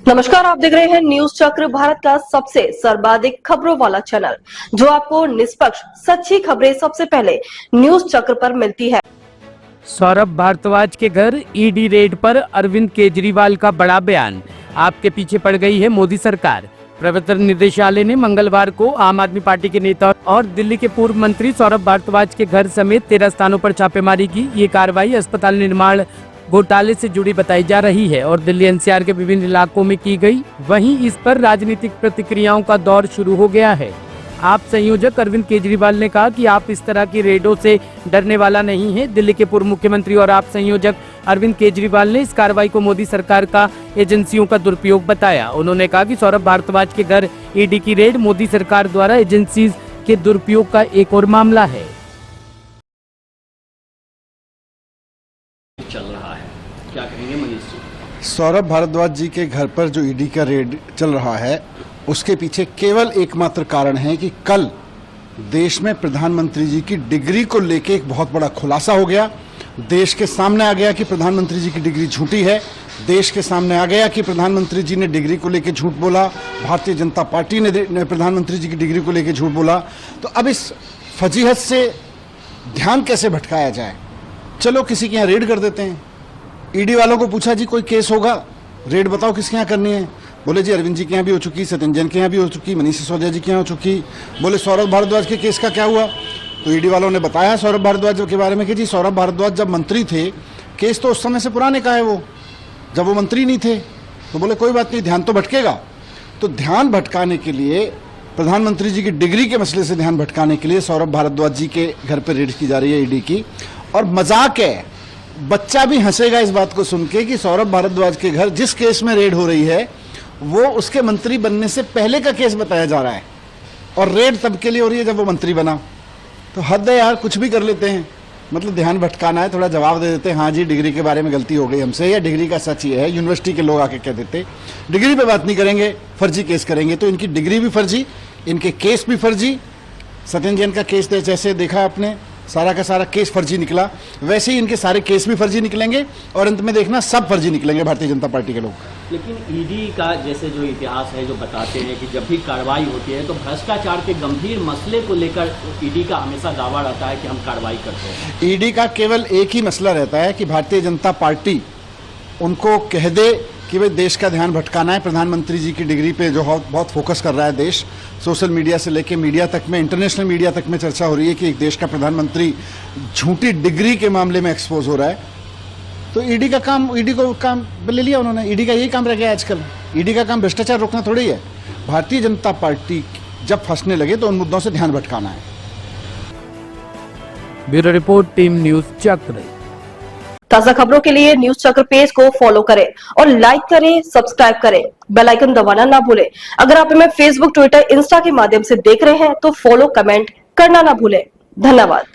नमस्कार, आप देख रहे हैं न्यूज चक्र, भारत का सबसे सर्वाधिक खबरों वाला चैनल, जो आपको निष्पक्ष सच्ची खबरें सबसे पहले न्यूज चक्र पर मिलती है। सौरभ भारद्वाज के घर ईडी रेड पर अरविंद केजरीवाल का बड़ा बयान। आपके पीछे पड़ गई है मोदी सरकार। प्रवर्तन निदेशालय ने मंगलवार को आम आदमी पार्टी के नेता और दिल्ली के पूर्व मंत्री सौरभ भारद्वाज के घर समेत 13 स्थानों पर छापेमारी की। ये कार्रवाई अस्पताल निर्माण घोटाले से जुड़ी बताई जा रही है और दिल्ली एनसीआर के विभिन्न इलाकों में की गई। वहीं इस पर राजनीतिक प्रतिक्रियाओं का दौर शुरू हो गया है। आप संयोजक अरविंद केजरीवाल ने कहा कि आप इस तरह की रेडों से डरने वाला नहीं है। दिल्ली के पूर्व मुख्यमंत्री और आप संयोजक अरविंद केजरीवाल ने इस कार्रवाई को मोदी सरकार का एजेंसियों का दुरुपयोग बताया। उन्होंने कहा कि सौरभ भारद्वाज के घर ईडी की रेड मोदी सरकार द्वारा एजेंसी के दुरुपयोग का एक और मामला है। चल रहा है, क्या कहेंगे मनीष जी? सौरभ भारद्वाज जी के घर पर जो ईडी का रेड चल रहा है, उसके पीछे केवल एकमात्र कारण है कि कल देश में प्रधानमंत्री जी की डिग्री को लेके एक बहुत बड़ा खुलासा हो गया। देश के सामने आ गया कि प्रधानमंत्री जी की डिग्री झूठी है। देश के सामने आ गया कि प्रधानमंत्री जी ने डिग्री को लेके झूठ बोला, भारतीय जनता पार्टी ने प्रधानमंत्री जी की डिग्री को लेके झूठ बोला। तो अब इस फजीहत से ध्यान कैसे भटकाया जाए? चलो किसी के यहाँ रेड कर देते हैं। ईडी वालों को पूछा, जी कोई केस होगा, रेड बताओ किसके यहाँ करनी है। बोले जी अरविंद जी के यहाँ भी हो चुकी, सत्येंद्र जैन के यहाँ भी हो चुकी, मनीष सिसोदिया जी के यहाँ हो चुकी। बोले सौरभ भारद्वाज के केस का क्या हुआ? तो ईडी वालों ने बताया सौरभ भारद्वाज के बारे में कि जी सौरभ भारद्वाज जब मंत्री थे, केस तो उस समय से पुराने का है, वो जब वो मंत्री नहीं थे। तो बोले कोई बात नहीं, ध्यान तो भटकेगा। तो ध्यान भटकाने के लिए, प्रधानमंत्री जी की डिग्री के मसले से ध्यान भटकाने के लिए सौरभ भारद्वाज जी के घर पर रेड की जा रही है ईडी की। और मजाक है, बच्चा भी हंसेगा इस बात को सुन के कि सौरभ भारद्वाज के घर जिस केस में रेड हो रही है वो उसके मंत्री बनने से पहले का केस बताया जा रहा है, और रेड तब के लिए हो रही है जब वो मंत्री बना। तो हद है यार, कुछ भी कर लेते हैं। मतलब ध्यान भटकाना है, थोड़ा जवाब दे देते हैं, हाँ जी डिग्री के बारे में गलती हो गई हमसे, या डिग्री का सच ये है। यूनिवर्सिटी के लोग आके कह देते डिग्री पे बात नहीं करेंगे, फर्जी केस करेंगे। तो इनकी डिग्री भी फर्जी, इनके केस भी फर्जी। सत्येंद्र जैन का केस जैसे देखा आपने, सारा का सारा केस फर्जी निकला, वैसे ही इनके सारे केस भी फर्जी निकलेंगे और अंत में देखना सब फर्जी निकलेंगे भारतीय जनता पार्टी के लोग। लेकिन ईडी का जैसे जो इतिहास है, जो बताते हैं कि जब भी कार्रवाई होती है तो भ्रष्टाचार के गंभीर मसले को लेकर ईडी का हमेशा दावा रहता है कि हम कार्रवाई करते हैं। ईडी का केवल एक ही मसला रहता है कि भारतीय जनता पार्टी उनको कह दे कि भाई देश का ध्यान भटकाना है। प्रधानमंत्री जी की डिग्री पे जो बहुत फोकस कर रहा है देश, सोशल मीडिया से लेके मीडिया तक में, इंटरनेशनल मीडिया तक में चर्चा हो रही है कि एक देश का प्रधानमंत्री झूठी डिग्री के मामले में एक्सपोज हो रहा है। तो ईडी का काम, ईडी को काम ले लिया उन्होंने। ईडी का यही काम रह गया आजकल। ईडी का काम भ्रष्टाचार रोकना थोड़ी है। भारतीय जनता पार्टी जब फंसने लगे तो उन मुद्दों से ध्यान भटकाना है। ब्यूरो रिपोर्ट, टीम न्यूज चक्र। ताजा खबरों के लिए न्यूज चक्र पेज को फॉलो करें और लाइक करें, सब्सक्राइब करें, बेल आइकन दबाना ना भूलें। अगर आप हमें फेसबुक, ट्विटर, इंस्टा के माध्यम से देख रहे हैं तो फॉलो, कमेंट करना ना भूलें। धन्यवाद।